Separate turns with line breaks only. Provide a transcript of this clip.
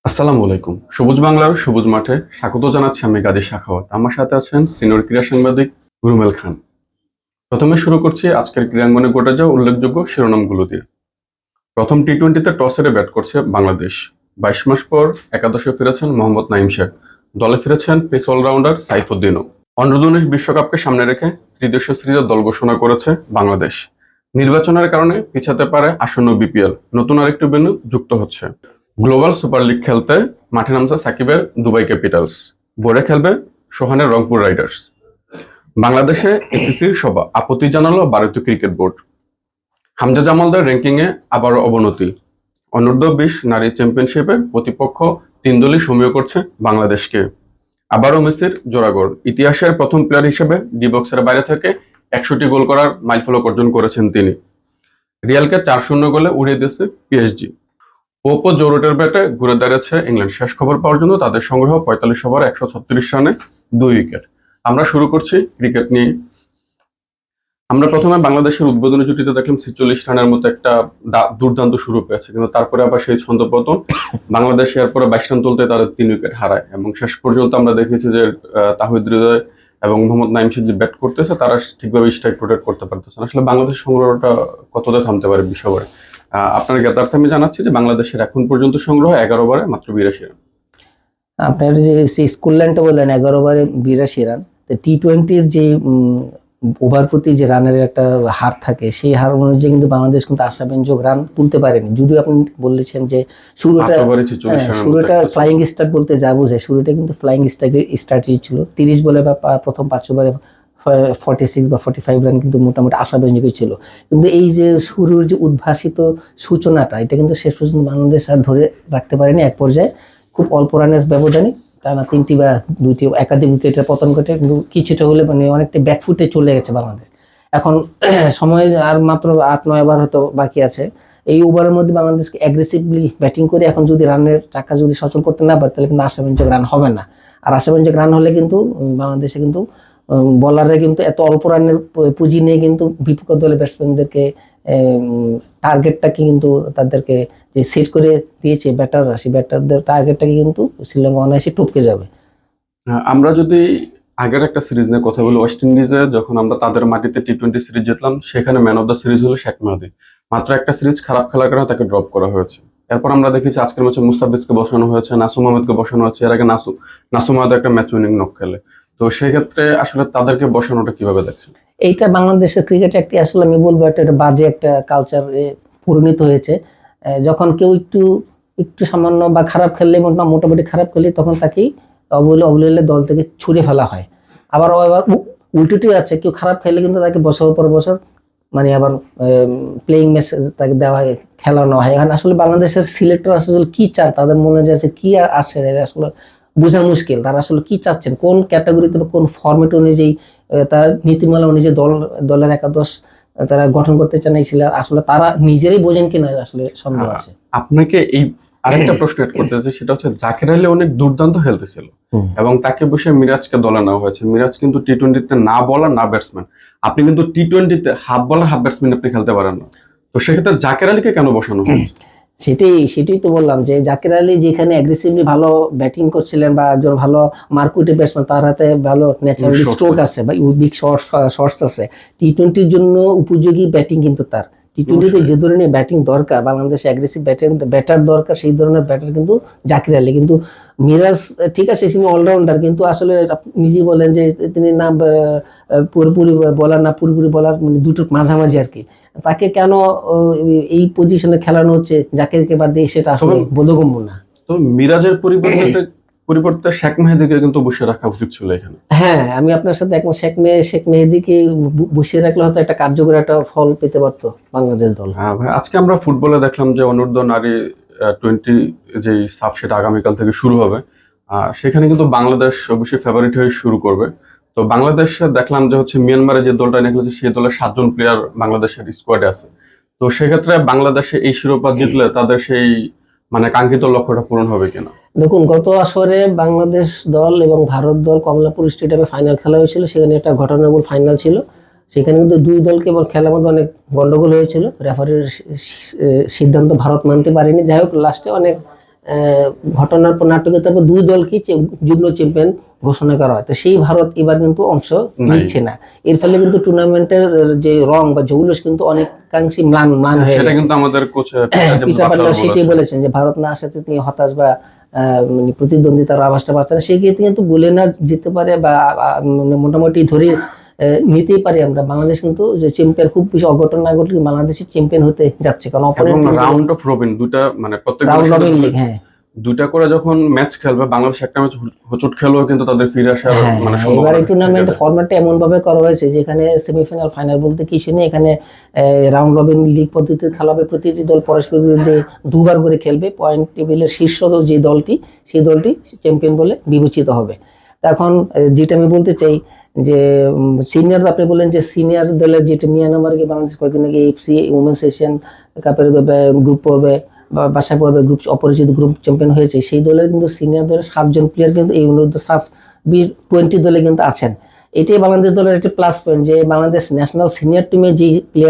আসসালামু আলাইকুম। সবুজ বাংলার সবুজ মাঠে স্বাগত জানাচ্ছি আমি গাজী সাখাওয়াত। আমার সাথে আছেন সিনিয়র ক্রীড়া সাংবাদিক রুমেল খান। প্রথমে শুরু করছি আজকের ক্রীড়াঙ্গনে ঘটে যাওয়া উল্লেখযোগ্য শিরোনামগুলো দিয়ে। প্রথম টি-20তে টস হেরে ব্যাট করছে বাংলাদেশ। 22 মাস পর একাদশে ফিরেছেন মোহাম্মদ নাইম শেখ। দলে ফিরেছেন পেস অলরাউন্ডার সাইফুদ্দিনও। অনূর্ধ্ব-19 বিশ্বকাপকে সামনে রেখে ত্রিদেশীয় সিরিজের দল ঘোষণা করেছে বাংলাদেশ। নির্বাচনের কারণে পিছাতে পারে আসন্ন বিপিএল। নতুন আরেকটি ভেন্যু যুক্ত হচ্ছে। গ্লোবাল সুপার লিগ খেলতে মাঠে নামছে সাকিবের দুবাই ক্যাপিটালস। বোর্ডে খেলবে সোহানের রংপুর রাইডার্স। বাংলাদেশে এসিসির সভা, আপত্তি জানালো ভারতীয় ক্রিকেট বোর্ড। হামজা জামালদের র্যাঙ্কিংয়ে আবারও অবনতি। অনূর্ধ্ব-20 নারী চ্যাম্পিয়নশিপের প্রতিপক্ষ 3 দলই সমীহ করছে বাংলাদেশকে। আবারও মেসির জোড়াগোল। ইতিহাসের প্রথম প্লেয়ার হিসেবে ডি বক্সের বাইরে থেকে 100টি গোল করার মাইলফলক অর্জন করেছেন তিনি। রিয়ালকে 4-0 গোলে উড়িয়ে দিয়েছে পিএসজি। পোপ ও জো রুটের ব্যাটে ঘুরে দাঁড়িয়েছে ইংল্যান্ড। শেষ খবর পাওয়ার জন্য তাদের সংগ্রহ 45 ওভারে 136 রানে 2 উইকেট। আমরা শুরু করছি ক্রিকেট নিয়ে। আমরা প্রথমে বাংলাদেশের উদ্বোধনী জুটিতে দেখলাম 46 রানের মতো একটা দুর্দান্ত শুরু পেয়েছে, কিন্তু তারপরে আবার সেই ছন্দপতন। বাংলাদেশ এরপরে 22 রান তুলতে তাদের 3 উইকেট হারায় এবং শেষ পর্যন্ত আমরা দেখেছি যে তাহিদ হৃদয় এবং মোহাম্মদ নাইম শেখ যে ব্যাট করতেছে তারা ঠিকভাবে স্ট্রাইক রোটেট করতে পারতেছে না। আসলে বাংলাদেশের সংগ্রহটা কতটা থামতে পারে বিশ্ব ওভারে? আপনার জ্ঞাতার্থে আমি জানাচ্ছি যে বাংলাদেশের এখন পর্যন্ত সংগ্রহ 11 ওভারে মাত্র 82 রান।
আপনার যে স্কুলল্যান্ডটা বললেন 11 ওভারে 82 রান। তো টি-20-র যে ওভার প্রতি যে রানের একটা হার থাকে, সেই হার অনুযায়ী কিন্তু বাংলাদেশ কিন্তু আশাব্যঞ্জক রান তুলতে পারেনি। যদিও আপনি বলেছেন যে শুরুটা ফ্লাইং স্টার্ট বলতে যা বোঝে, শুরুটা কিন্তু ফ্লাইং স্টার্টই ছিল। 30 বলে বা প্রথম 5 ওভারে 46 বা 45 রান কিন্তু মোটামুটি আশাব্যঞ্জকই ছিল। কিন্তু এই যে শুরুর যে উদ্ভাসিত সূচনাটা, এটা কিন্তু শেষ পর্যন্ত বাংলাদেশ আর ধরে রাখতে পারেনি। এক পর্যায়ে খুব অল্প রানের ব্যবধানে টানা 3টি বা 2টি একাধিক উইকেটের পতন ঘটে, কিন্তু কিছুটা হলে মানে অনেকটা ব্যাকফুটে চলে গেছে বাংলাদেশ। এখন সময় আর মাত্র 8-9 ওভার হয়তো বাকি আছে। এই ওভারের মধ্যে বাংলাদেশকে অ্যাগ্রেসিভলি ব্যাটিং করে এখন যদি রানের চাকা যদি সচল করতে না পারে, তাহলে কিন্তু আশাব্যঞ্জক রান হবে না। আর আশাব্যঞ্জক রান হলে কিন্তু বাংলাদেশে কিন্তু বলাররা কিন্তু এত অল্প রানের পুঁজি নিয়ে কিন্তু বিপক্ষ দলের ব্যাটসম্যানদেরকে টার্গেটটাকে কিন্তু তাদেরকে যে সেট করে দিয়েছে ব্যাটাররা, সেই ব্যাটারদের টার্গেটটাকে কিন্তু শ্রীলঙ্কা অনায়াসে টপকে যাবে।
আমরা যদি আগের একটা সিরিজ নিয়ে কথা বলি, ওয়েস্ট ইন্ডিজে যখন আমরা তাদের মাটিতে টি-20 সিরিজ জিতলাম, সেখানে ম্যান অফ দ্য সিরিজ হলো শেখ মেহেদী। মাত্র একটা সিরিজ খারাপ খেলার কারণে তাকে ড্রপ করা হয়েছে। এরপর আমরা দেখেছি আজকের ম্যাচে মুস্তাফিজকে বসানো হয়েছে, নাসুম আহমেদকে বসানো হয়েছে। এর আগে নাসুম আহমেদ একটা ম্যাচ উইনিং নক খেলে। তো সেক্ষেত্রে আসলে তাদেরকে বসানোটা কিভাবে দেখছেন?
এইটা বাংলাদেশের ক্রিকেটে একটি আসলে আমি বলবো একটা বাজে একটা কালচারে পরিণত হয়েছে। যখন কেউ একটু সামান্য বা খারাপ খেললে, মোটামুটি খারাপ খেললে, তখন তাকেই অবলীলায় দল থেকে ছুড়ে ফেলা হয়। আবার উল্টোটি আছে, কেউ খারাপ খেললে কিন্তু তাকে বছর পর বছর মানে আবার প্লেইং ম্যাচ তাকে দেওয়া হয়, খেলানো হয়। এখন আসলে বাংলাদেশের সিলেক্টর আসলে কি চান, তাদের মনে যে আছে কি আছে আসলে বোঝা মুশকিল। তারা আসলে কি চাচ্ছেন, কোন ক্যাটাগরিতে বা কোন ফরম্যাট অনুযায়ী, তার নীতিমালা অনুযায়ী দলের একাদশ তারা গঠন করতে চান, আসলে তারা নিজেরাই বোঝেন কিনা আসলে সন্দেহ আছে।
আপনাকে এই আরেকটা প্রশ্ন এড করতে চাই, সেটা হচ্ছে জাকির আলী অনেক দুর্দান্ত খেলতেছিল এবং তাকে বসে মিরাজকে দলে নেওয়া হয়েছে। মিরাজ কিন্তু টি-20তে না বলার না ব্যাটসম্যান। আপনি কিন্তু টি-20তে হাফ বলার হাফ ব্যাটসম্যান আপনি খেলতে পারেন না। তো সেক্ষেত্রে জাকির আলীকে কেন বসানো হয়েছে?
সেটাই তো বললাম যে জাকির আলী যেখানে অ্যাগ্রেসিভলি ভালো ব্যাটিং করছিলেন বা একজন ভালো মার্কুটে ব্যাটসম্যান, তার হাতে ভালো ন্যাচারালি স্ট্রোক আছে বা বিগ শর্টস আছে। টি-20-র জন্য উপযোগী ব্যাটিং কিন্তু তার। টি-20তে যে ধরনের ব্যাটিং দরকার, বাংলাদেশে অ্যাগ্রেসিভ ব্যাটার দরকার, সেই ধরনের ব্যাটার কিন্তু জাকির আলী। কিন্তু মিরাজ ঠিক আছে, তিনি অলরাউন্ডার, কিন্তু আসলে আপনি নিজেই বলেন যে তিনি না পুরোপুরি বলার না পুরোপুরি বলার, মানে দুটোর মাঝামাঝি আর কি। তাকে কেন এই পজিশনে খেলানো হচ্ছে জাকিরকে বাদ দিয়ে, সেটা আসলে বোধগম্য না।
তো মিরাজের পরিবর্তে শেখ মেহেদীকে কিন্তু বসে রাখা উচিত ছিল এখানে।
হ্যাঁ, আমি আপনার সাথে একমত। শেখ মেহেদীকে বসিয়ে রাখলে হয়তো একটা কার্যকরী একটা ফল পেতে পারতো বাংলাদেশ দল।
হ্যাঁ ভাই, আজকে আমরা ফুটবলে দেখলাম যে অনূর্ধ্ব নারী 20 যেই সাফ, সেটা আগামীকাল থেকে শুরু হবে। সেখানে কিন্তু বাংলাদেশ অবশ্যই ফেভারিট হয়ে শুরু করবে। তো বাংলাদেশে দেখলাম যে হচ্ছে মিয়ানমারে যে দলটা নিয়ে খেলেছে, সেই দলের 7 জন প্লেয়ার বাংলাদেশের স্কোয়াডে আছে। তো সেক্ষেত্রে বাংলাদেশে এই শিরোপা জিতলে তাদের সেই মানে কাঙ্ক্ষিত লক্ষ্যটা পূরণ হবে কিনা?
দেখুন, গত আসরে বাংলাদেশ দল এবং ভারত দল কমলাপুর স্টেডিয়ামে ফাইনাল খেলা হয়েছিল। সেখানে একটা ঘটনাবহুল ফাইনাল ছিল। সেখানে কিন্তু দুই দলকে এবং খেলার মধ্যে অনেক গন্ডগোল হয়েছিল। রেফারির সিদ্ধান্ত ভারত মানতে পারেনি। যাই হোক, লাস্টে অনেক ঘটনার পর নাটকে তারপর দুই দলকে যুগ্ম চ্যাম্পিয়ন ঘোষণা করা হয়। তো সেই ভারত এবার কিন্তু অংশ নিচ্ছে না। এর ফলে কিন্তু টুর্নামেন্টের যে রং বা জৌলুস কিন্তু অনেকাংশে ম্লান হয়ে
সেটা
গেছে।
কিন্তু আমাদের কোচ
পিটার পাটলার সেটাই বলেছেন যে ভারত না আসাতে তিনি হতাশ বা মানে প্রতিদ্বন্দ্বিতার আভাসটা পাচ্ছেন না। সেই ক্ষেত্রে কিন্তু বলে না যেতে পারে বা মানে মোটামুটি ধরে নিতেই পারি আমরা বাংলাদেশ কিন্তু যে চ্যাম্পিয়ন খুব বেশি অঘটন না ঘটলে বাংলাদেশের চ্যাম্পিয়ন হতে যাচ্ছে, কারণ অপোনেন্ট
রাউন্ড অফ রবিন দুইটা মানে প্রত্যেক
রাউন্ড
দলের সাথে
রবিন লিগ। হ্যাঁ
দুইটা করে যখন ম্যাচ খেলবে, বাংলাদেশ একটা ম্যাচ হোঁচট খেলেও কিন্তু তাদের ফিরে আসার মানে
এবার
সম্ভাবনা
এই টুর্নামেন্টের
থেকে যায়।
ফরম্যাটটা এমন ভাবে করা হয়েছে যেখানে সেমিফাইনাল ফাইনাল বলতে কিছু নেই, এখানে রাউন্ড রবিন লিগ পদ্ধতিতে খেলা হবে। প্রতিটি দল পরস্পর বিরুদ্ধে দুবার করে খেলবে। পয়েন্ট টেবিলের শীর্ষ যে দলটি সেই দলটি চ্যাম্পিয়ন বলে বিবেচিত হবে। তা এখন যেটা আমি বলতে চাই যে সিনিয়র, আপনি বললেন যে সিনিয়র দলের যেটা মিয়ানমারকে বাংলাদেশ কয়েকদিন আগে এফসি উমেন্স এশিয়ান কাপের গ্রুপ পর্বে বা বাছাই পর্বে গ্রুপ অপরিচিত গ্রুপ চ্যাম্পিয়ন হয়েছে, সেই দলের কিন্তু সিনিয়র দলের 7 জন প্লেয়ার কিন্তু এই অনুরোধ সাফ B20 দলে কিন্তু আছেন। এটাই বাংলাদেশ দলের একটি প্লাস পয়েন্ট যে বাংলাদেশ ন্যাশনাল সিনিয়র টিমে যে প্লেয়ার